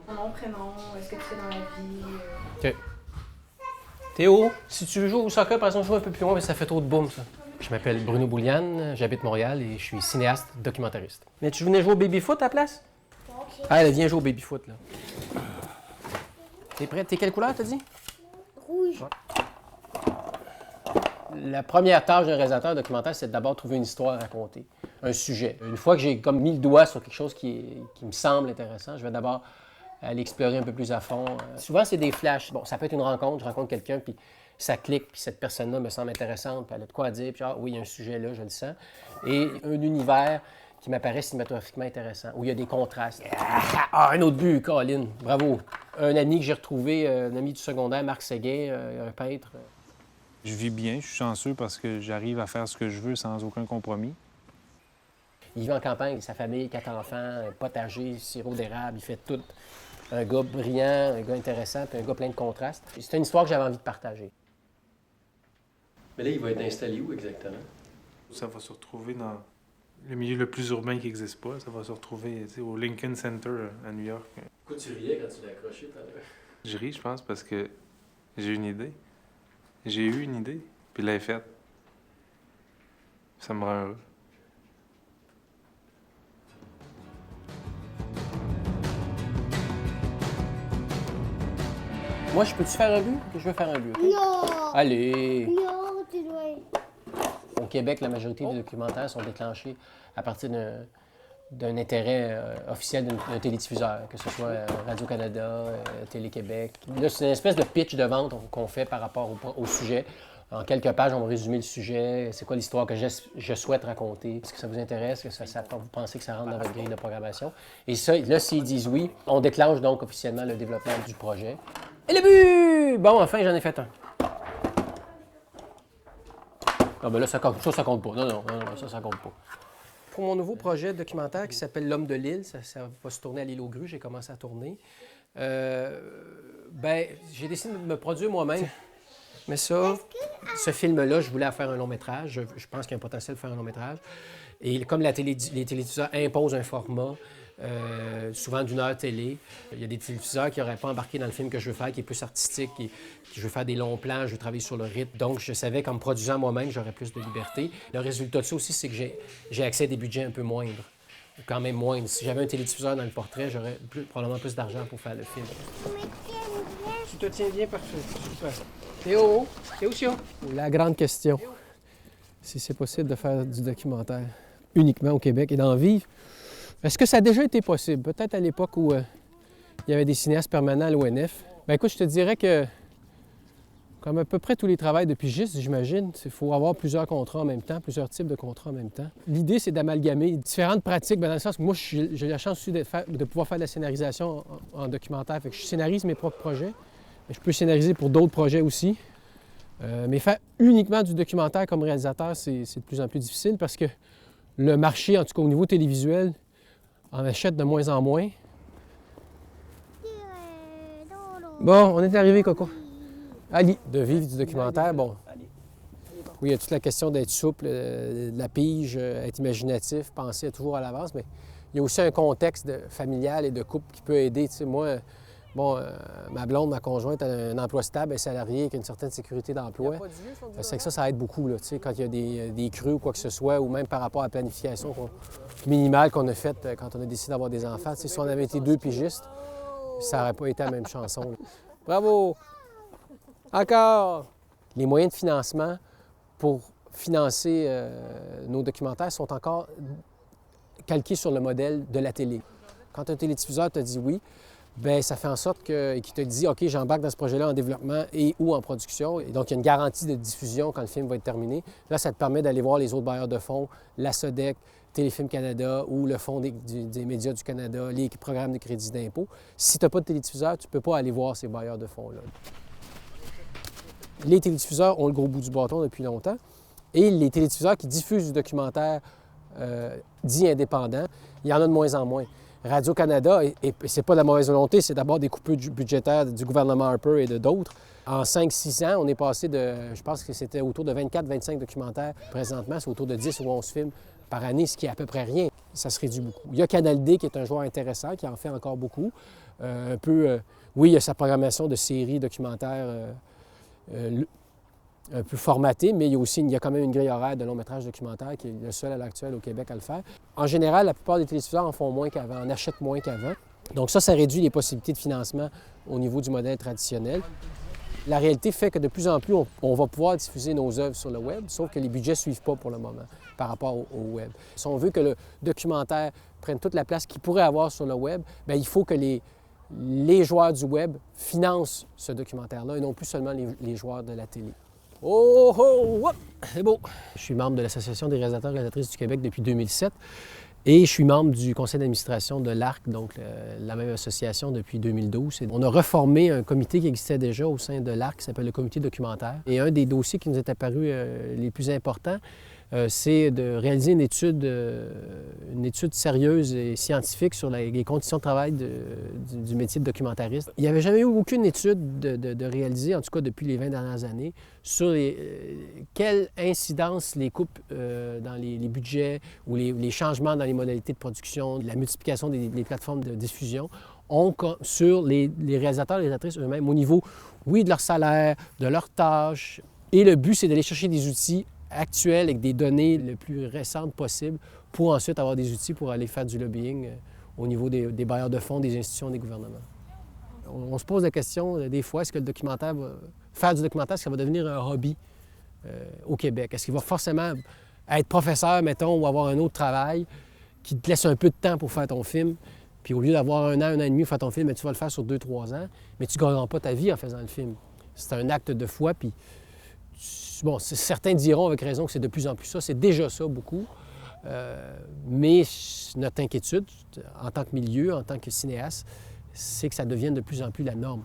Mon nom, prénom, est-ce que tu fais dans la vie? OK. Théo, si tu veux jouer au soccer, par exemple, joue un peu plus loin, mais ça fait trop de boum, ça. Je m'appelle Bruno Bouliane, j'habite Montréal et je suis cinéaste, documentariste. Mais tu venais jouer au baby-foot à la place? OK. Allez, viens jouer au baby-foot, là. T'es prêt? T'es quelle couleur, t'as dit? Rouge. La première tâche d'un réalisateur documentaire, c'est d'abord trouver une histoire à raconter, un sujet. Une fois que j'ai comme mis le doigt sur quelque chose qui me semble intéressant, je vais d'abord aller explorer un peu plus à fond. Souvent, c'est des flashs. Bon, ça peut être une rencontre, je rencontre quelqu'un, puis ça clique, puis cette personne-là me semble intéressante, puis elle a de quoi à dire, puis oui, il y a un sujet là, je le sens. Et un univers qui m'apparaît cinématographiquement intéressant, où il y a des contrastes. Ah, un autre but, Colin, bravo. Un ami que j'ai retrouvé, un ami du secondaire, Marc Séguin, un peintre. Je vis bien, je suis chanceux parce que j'arrive à faire ce que je veux sans aucun compromis. Il vit en campagne, sa famille, 4 enfants, un potager, sirop d'érable, il fait tout. Un gars brillant, un gars intéressant, puis un gars plein de contrastes. C'est une histoire que j'avais envie de partager. Mais là, il va être installé où exactement? Ça va se retrouver dans le milieu le plus urbain qui n'existe pas. Ça va se retrouver au Lincoln Center à New York. Pourquoi tu riais quand tu l'as accroché tout à l'heure? Je ris, je pense, parce que j'ai une idée. J'ai eu une idée, puis je l'ai faite. Ça me rend heureux. Moi, je peux-tu faire un but? Je veux faire un but, OK? Non. Allez! Non, tu dois... Au Québec, la majorité des documentaires sont déclenchés à partir d'un intérêt officiel d'un télédiffuseur, que ce soit Radio-Canada, Télé-Québec. Là, c'est une espèce de pitch de vente qu'on fait par rapport au sujet. En quelques pages, on va résumer le sujet. C'est quoi l'histoire que je souhaite raconter? Est-ce que ça vous intéresse? Est-ce que vous pensez que ça rentre dans votre grille de programmation? Et ça, là, s'ils disent oui, on déclenche donc officiellement le développement du projet. Et le but! Bon, enfin, j'en ai fait un. Ah ben là, ça compte pas. Non, ça compte pas. Pour mon nouveau projet documentaire qui s'appelle L'Homme de l'île, ça va se tourner à l'île aux grues, j'ai commencé à tourner. J'ai décidé de me produire moi-même. Mais ça, ce film-là, je voulais en faire un long métrage. Je pense qu'il y a un potentiel de faire un long métrage. Et comme les télédiffuseurs imposent un format, souvent d'une heure télé, il y a des télédiffuseurs qui n'auraient pas embarqué dans le film que je veux faire, qui est plus artistique, qui je veux faire des longs plans, je veux travailler sur le rythme. Donc, je savais qu'en me produisant moi-même, j'aurais plus de liberté. Le résultat de ça aussi, c'est que j'ai accès à des budgets un peu moindres. Quand même moindres. Si j'avais un télédiffuseur dans le portrait, j'aurais probablement plus d'argent pour faire le film. Tu te tiens bien, parfait. Super. Théo, la grande question, si c'est possible de faire du documentaire uniquement au Québec et d'en vivre. Est-ce que ça a déjà été possible? Peut-être à l'époque où il y avait des cinéastes permanents à l'ONF. Bien, écoute, je te dirais que, comme à peu près tous les travails de pigiste, j'imagine, il faut avoir plusieurs contrats en même temps, plusieurs types de contrats en même temps. L'idée, c'est d'amalgamer différentes pratiques, dans le sens que moi, j'ai la chance aussi de pouvoir faire de la scénarisation en documentaire. Fait que je scénarise mes propres projets. Je peux scénariser pour d'autres projets aussi. Mais faire uniquement du documentaire comme réalisateur, c'est de plus en plus difficile parce que le marché, en tout cas au niveau télévisuel, en achète de moins en moins. Bon, on est arrivé, Coco. Ali, de vivre du documentaire, bon. Oui, il y a toute la question d'être souple, de la pige, être imaginatif, penser toujours à l'avance, mais il y a aussi un contexte familial et de couple qui peut aider. Tu sais, moi, ma blonde, ma conjointe, a un emploi stable, elle est salariée avec une certaine sécurité d'emploi. C'est que ça aide beaucoup, là, tu sais, quand il y a des crues ou quoi que ce soit, ou même par rapport à la planification minimale qu'on a faite quand on a décidé d'avoir des enfants. Tu sais, si on avait été 2 pigistes, ça n'aurait pas été la même chanson. Là. Bravo! Encore! Les moyens de financement pour financer nos documentaires sont encore calqués sur le modèle de la télé. Quand un télédiffuseur te dit oui, bien, ça fait en sorte qu'il te dit « OK, j'embarque dans ce projet-là en développement et ou en production ». Et donc, il y a une garantie de diffusion quand le film va être terminé. Là, ça te permet d'aller voir les autres bailleurs de fonds, la SODEC, Téléfilm Canada ou le Fonds des médias du Canada, les programmes de crédit d'impôt. Si tu n'as pas de télédiffuseur, tu ne peux pas aller voir ces bailleurs de fonds-là. Les télédiffuseurs ont le gros bout du bâton depuis longtemps. Et les télédiffuseurs qui diffusent du documentaire dit indépendant, il y en a de moins en moins. Radio-Canada, et c'est pas de la mauvaise volonté, c'est d'abord des coupures budgétaires du gouvernement Harper et de d'autres. En 5-6 ans, on est passé de, je pense que c'était autour de 24-25 documentaires. Présentement, c'est autour de 10 ou 11 films par année, ce qui est à peu près rien. Ça se réduit beaucoup. Il y a Canal D qui est un joueur intéressant, qui en fait encore beaucoup. Oui, il y a sa programmation de séries documentaires un peu formatée, mais il y a quand même une grille horaire de long métrage documentaire qui est le seul à l'heure actuelle au Québec à le faire. En général, la plupart des télédiffuseurs en font moins qu'avant, en achètent moins qu'avant. Donc ça réduit les possibilités de financement au niveau du modèle traditionnel. La réalité fait que de plus en plus, on va pouvoir diffuser nos œuvres sur le web, sauf que les budgets ne suivent pas pour le moment par rapport au web. Si on veut que le documentaire prenne toute la place qu'il pourrait avoir sur le web, bien, il faut que les joueurs du web financent ce documentaire-là et non plus seulement les joueurs de la télé. Oh, oh, oh! C'est beau! Je suis membre de l'Association des réalisateurs et réalisatrices du Québec depuis 2007 et je suis membre du conseil d'administration de l'ARC, donc la même association depuis 2012. On a reformé un comité qui existait déjà au sein de l'ARC qui s'appelle le comité documentaire. Et un des dossiers qui nous est apparu les plus importants, c'est de réaliser une étude sérieuse et scientifique sur les conditions de travail du métier de documentariste. Il n'y avait jamais eu aucune étude de réaliser, en tout cas depuis les 20 dernières années, sur quelle incidence les coupes dans les budgets ou les changements dans les modalités de production, la multiplication des plateformes de diffusion ont sur les réalisateurs et les réalisatrices eux-mêmes au niveau, oui, de leur salaire, de leurs tâches. Et le but, c'est d'aller chercher des outils actuels avec des données les plus récentes possibles pour ensuite avoir des outils pour aller faire du lobbying au niveau des bailleurs de fonds, des institutions, des gouvernements. On se pose la question des fois, est-ce que faire du documentaire, est-ce que ça va devenir un hobby au Québec? Est-ce qu'il va forcément être professeur, mettons, ou avoir un autre travail qui te laisse un peu de temps pour faire ton film, puis au lieu d'avoir un an et demi pour faire ton film, tu vas le faire sur 2-3 ans, mais tu ne gagneras pas ta vie en faisant le film. C'est un acte de foi, puis bon, certains diront avec raison que c'est de plus en plus ça. C'est déjà ça, beaucoup. Mais notre inquiétude, en tant que milieu, en tant que cinéaste, c'est que ça devienne de plus en plus la norme.